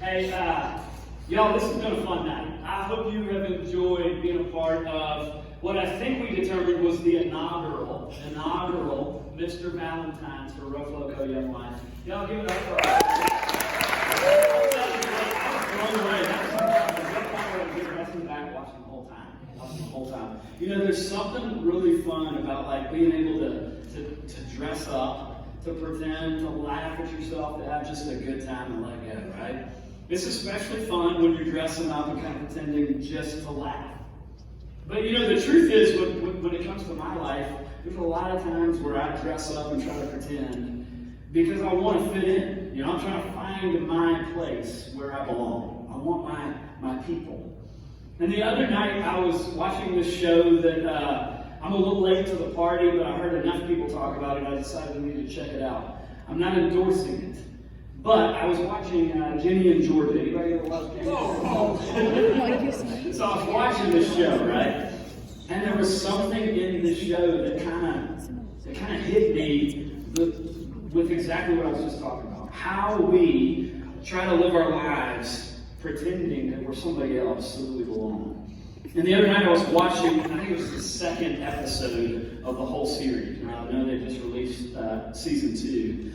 Hey, y'all, this has been a fun night. I hope you have enjoyed being a part of what I think we determined was the inaugural Mr. Valentine's for Rough Loco Young Life. Y'all give it up for us. Watching the whole time. You know, there's something really fun about like being able to dress up, to pretend, to laugh at yourself, to have just a good time and let go, right? It's especially fun when you're dressing up and kind of pretending just to laugh. But you know, the truth is, when it comes to my life, there's a lot of times where I dress up and try to pretend because I want to fit in. You know, I'm trying to find my place where I belong. I want my people. And the other night, I was watching this show that I'm a little late to the party, but I heard enough people talk about it, I decided I needed to check it out. I'm not endorsing it, but I was watching Jenny and Georgia. Anybody ever watch Jenny? So I was watching this show, right? And there was something in the show that kind of hit me with exactly what I was just talking about. How we try to live our lives pretending that we're somebody else so that we belong. And the other night I was watching, I think it was the second episode of the whole series. I know they just released season 2.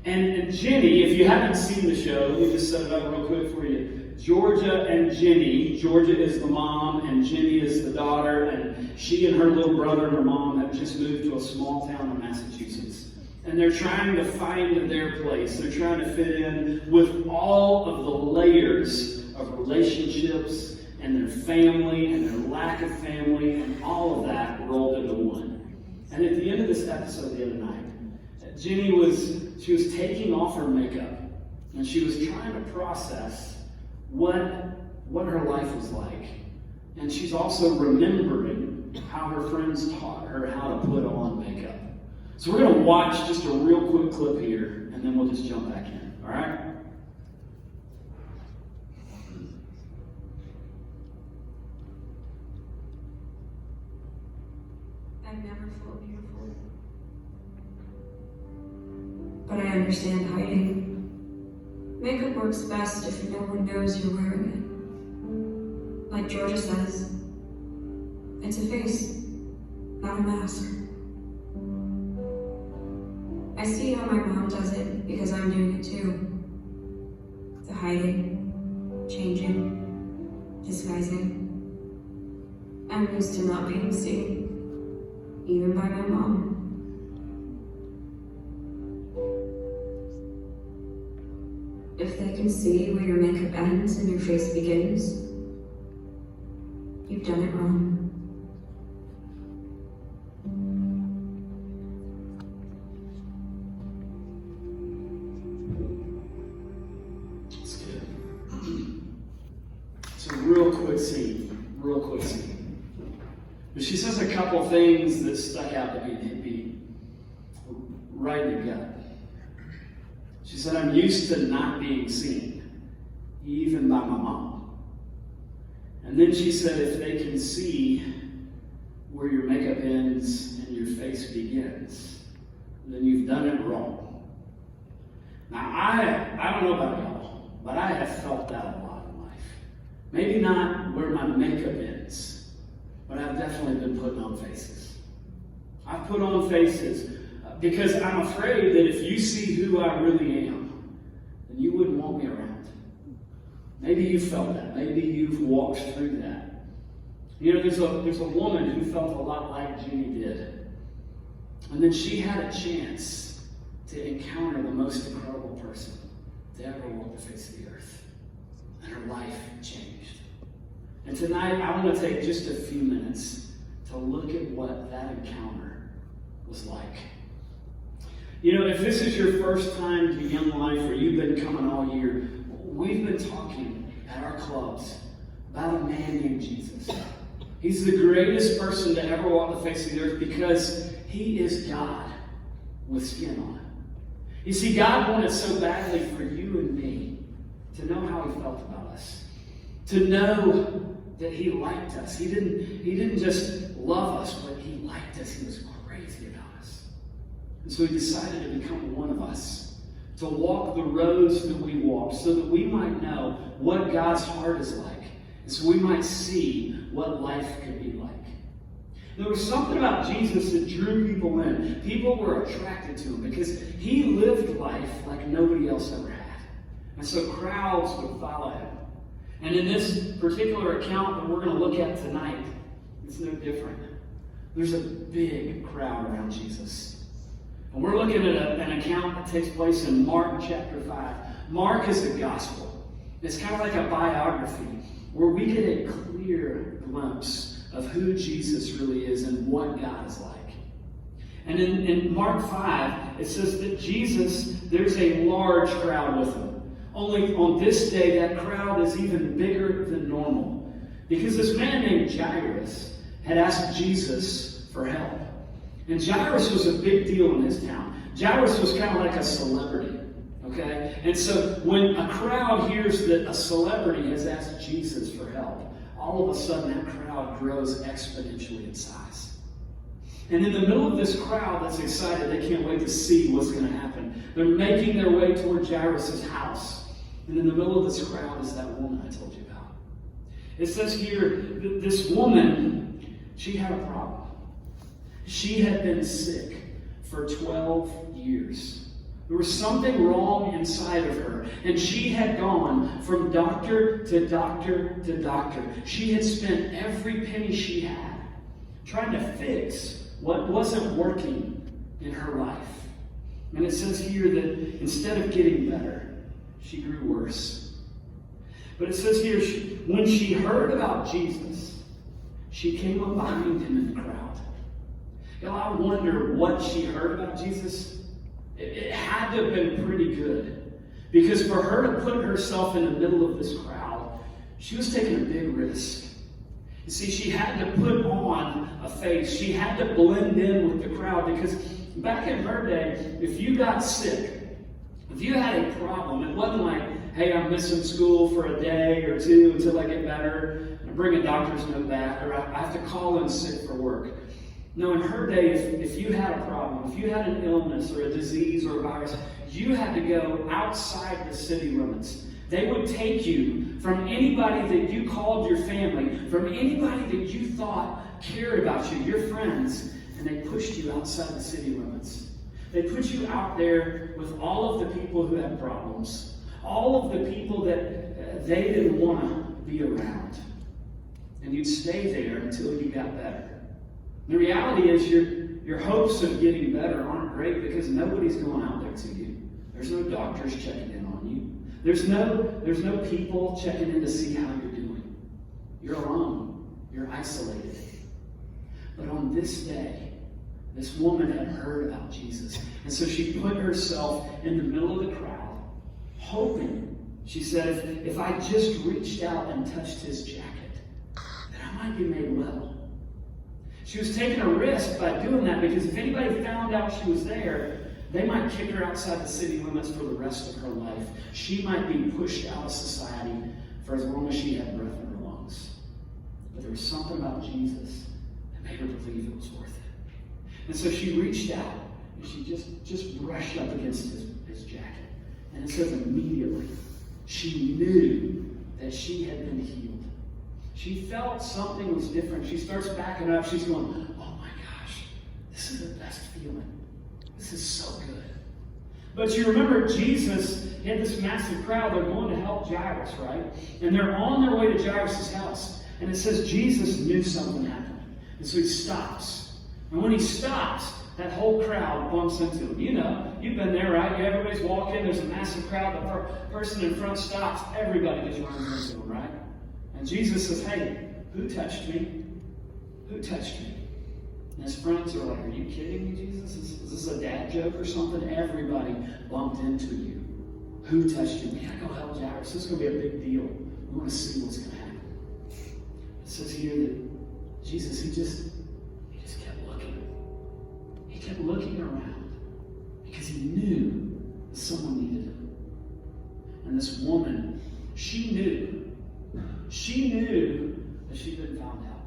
And Jenny, if you haven't seen the show, let me just set it up real quick for you. Georgia and Jenny. Georgia is the mom, and Jenny is the daughter. And she and her little brother and her mom have just moved to a small town in Massachusetts. And they're trying to find their place. They're trying to fit in with all of the layers of relationships and their family and their lack of family and all of that rolled into one. And at the end of this episode the other night, Jenny was taking off her makeup, and she was trying to process what her life was like. And she's also remembering how her friends taught her how to put on makeup. So we're going to watch just a real quick clip here, and then we'll just jump back in. All right? I've never felt beautiful. But I understand hiding. Makeup works best if no one knows you're wearing it. Like Georgia says, it's a face, not a mask. I see how my mom does it because I'm doing it too. The hiding, changing, disguising. I'm used to not being seen, even by my mom. If they can see where your makeup ends and your face begins, you've done it wrong. That's good. It's a real quick scene. But she says a couple things that stuck out to me and hit me right in the gut. She said, I'm used to not being seen, even by my mom. And then she said, if they can see where your makeup ends and your face begins, then you've done it wrong. Now, I don't know about y'all, but I have felt that a lot in life. Maybe not where my makeup ends, but I've definitely been putting on faces. I've put on faces because I'm afraid that if you see who I really am, then you wouldn't want me around. Maybe you felt that. Maybe you've walked through that. You know, there's a woman who felt a lot like Jenny did. And then she had a chance to encounter the most incredible person to ever walk the face of the earth. And her life changed. And tonight, I want to take just a few minutes to look at what that encounter was like. You know, if this is your first time to Young Life or you've been coming all year, we've been talking at our clubs about a man named Jesus. He's the greatest person to ever walk the face of the earth because he is God with skin on. You see, God wanted so badly for you and me to know how he felt about us, to know that he liked us. He didn't just love us, but he liked us. He was crazy about us. And so he decided to become one of us, to walk the roads that we walk, so that we might know what God's heart is like, and so we might see what life could be like. There was something about Jesus that drew people in. People were attracted to him because he lived life like nobody else ever had. And so crowds would follow him. And in this particular account that we're going to look at tonight, it's no different. There's a big crowd around Jesus. And we're looking at an account that takes place in Mark chapter 5. Mark is a gospel. It's kind of like a biography where we get a clear glimpse of who Jesus really is and what God is like. And in Mark 5, it says that Jesus, there's a large crowd with him. Only on this day, that crowd is even bigger than normal. Because this man named Jairus had asked Jesus for help. And Jairus was a big deal in his town. Jairus was kind of like a celebrity. Okay? And so when a crowd hears that a celebrity has asked Jesus for help, all of a sudden that crowd grows exponentially in size. And in the middle of this crowd that's excited, they can't wait to see what's going to happen. They're making their way toward Jairus' house. And in the middle of this crowd is that woman I told you about. It says here that this woman, she had a problem. She had been sick for 12 years. There was something wrong inside of her, and she had gone from doctor to doctor to doctor. She had spent every penny she had trying to fix what wasn't working in her life. And it says here that instead of getting better, she grew worse. But it says here, when she heard about Jesus, she came up behind him in the crowd. I wonder what she heard about Jesus. It had to have been pretty good. Because for her to put herself in the middle of this crowd, she was taking a big risk. You see, she had to put on a face. She had to blend in with the crowd. Because back in her day, if you got sick, if you had a problem, it wasn't like, hey, I'm missing school for a day or two until I get better, and I bring a doctor's note back, or I have to call in sick for work. No, in her day, if you had a problem, if you had an illness or a disease or a virus, you had to go outside the city limits. They would take you from anybody that you called your family, from anybody that you thought cared about you, your friends, and they pushed you outside the city limits. They put you out there with all of the people who had problems, all of the people that they didn't want to be around. And you'd stay there until you got better. The reality is your hopes of getting better aren't great because nobody's going out there to you. There's no doctors checking in on you. There's no people checking in to see how you're doing. You're alone. You're isolated. But on this day, this woman had heard about Jesus. And so she put herself in the middle of the crowd, hoping, she said, if I just reached out and touched his jacket, then I might be made well. She was taking a risk by doing that because if anybody found out she was there, they might kick her outside the city limits for the rest of her life. She might be pushed out of society for as long as she had breath in her lungs. But there was something about Jesus that made her believe it was worth it. And so she reached out and she just brushed up against his jacket. And it says immediately she knew that she had been healed. She felt something was different. She starts backing up. She's going, oh my gosh, this is the best feeling. This is so good. But you remember Jesus had this massive crowd. They're going to help Jairus, right? And they're on their way to Jairus' house. And it says Jesus knew something happened. And so he stops. And when he stops, that whole crowd bumps into him. You know, you've been there, right? Everybody's walking. There's a massive crowd. The person in front stops. Everybody just runs into him, right? And Jesus says, hey, who touched me? Who touched me? And his friends are like, are you kidding me, Jesus? Is this a dad joke or something? Everybody bumped into you. Who touched you? Man, I go help Jairus. This is going to be a big deal. We want to see what's going to happen. It says here that Jesus, he just kept looking. He kept looking around because he knew that someone needed him. And this woman, she knew that she'd been found out.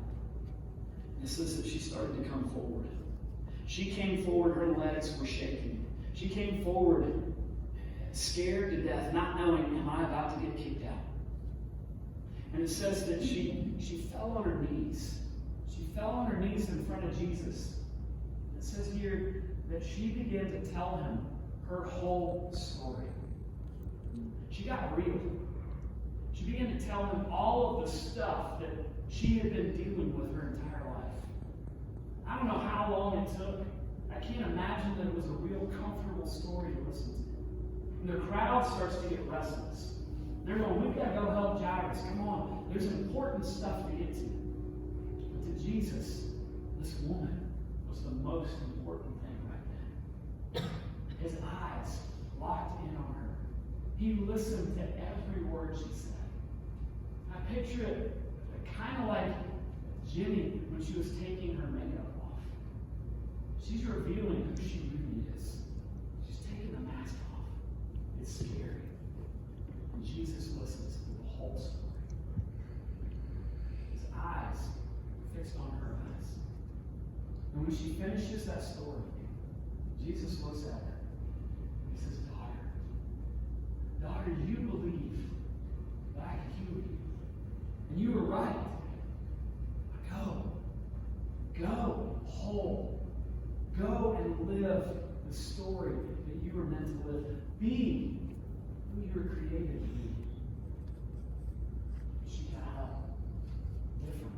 And it says that she started to come forward. She came forward, her legs were shaking. She came forward scared to death, not knowing, am I about to get kicked out? And it says that she fell on her knees. She fell on her knees in front of Jesus. It says here that she began to tell him her whole story. She got real. She began to tell him all of the stuff that she had been dealing with her entire life. I don't know how long it took. I can't imagine that it was a real comfortable story to listen to. And the crowd starts to get restless. They're going, we've got to go help Jairus. Come on. There's important stuff to get to. But to Jesus, this woman was the most important thing right then. His eyes locked in on her. He listened to every word she said. I picture it kind of like Jenny when she was taking her makeup off. She's revealing who she really is. She's taking the mask off. It's scary. And Jesus listens to the whole story. when she finishes that story, Jesus looks at her. He says, Daughter, you believe that I can heal you. And you were right. Go whole. Go and live the story that you were meant to live. Be who you were created to be. She got up different.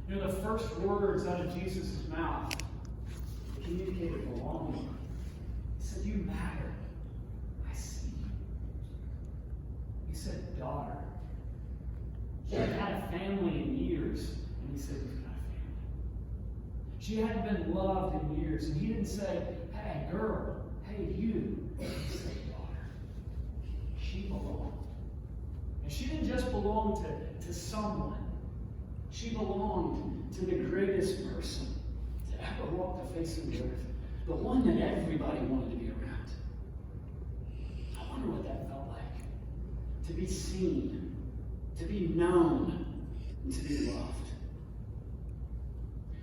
You know, the first words out of Jesus' mouth communicated belonging. He said, you matter. I see you. He said, daughter. She hadn't had a family in years, and he said, you've got a family. She hadn't been loved in years, and he didn't say, hey, girl, hey, you. He said, daughter. She belonged. And she didn't just belong to someone. She belonged to the greatest person to ever walk the face of the earth. The one that everybody wanted to be around. I wonder what that felt like. To be seen, to be known, and to be loved.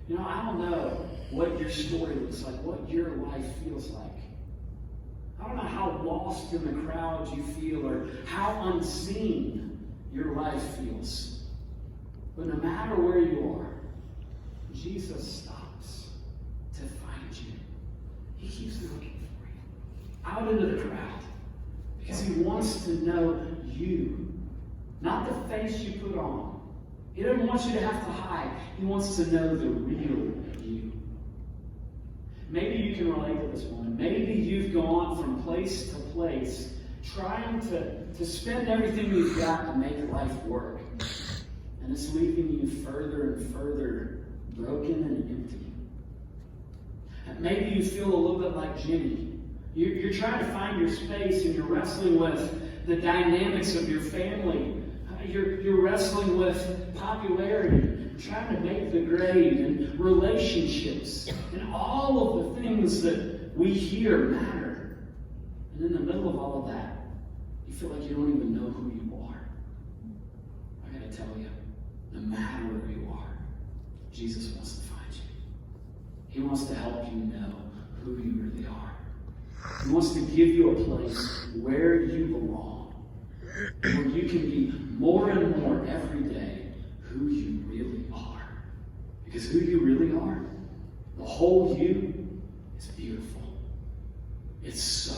You know, I don't know what your story looks like, what your life feels like. I don't know how lost in the crowd you feel or how unseen your life feels. But no matter where you are, Jesus stops to find you. He keeps looking for you. Out into the crowd. Because he wants to know you. Not the face you put on. He doesn't want you to have to hide. He wants to know the real you. Maybe you can relate to this one. Maybe you've gone from place to place trying to spend everything you've got to make life work. And it's leaving you further and further broken and empty. And maybe you feel a little bit like Jenny. You're trying to find your space and you're wrestling with the dynamics of your family. You're wrestling with popularity, trying to make the grade, and relationships, and all of the things that we hear matter. And in the middle of all of that, you feel like you don't even know who you are. I gotta tell you, no matter where you are, Jesus wants to find you. He wants to help you know who you really are. He wants to give you a place where you belong, where you can be more and more every day who you really are. Because who you really are, the whole you, is beautiful. It's so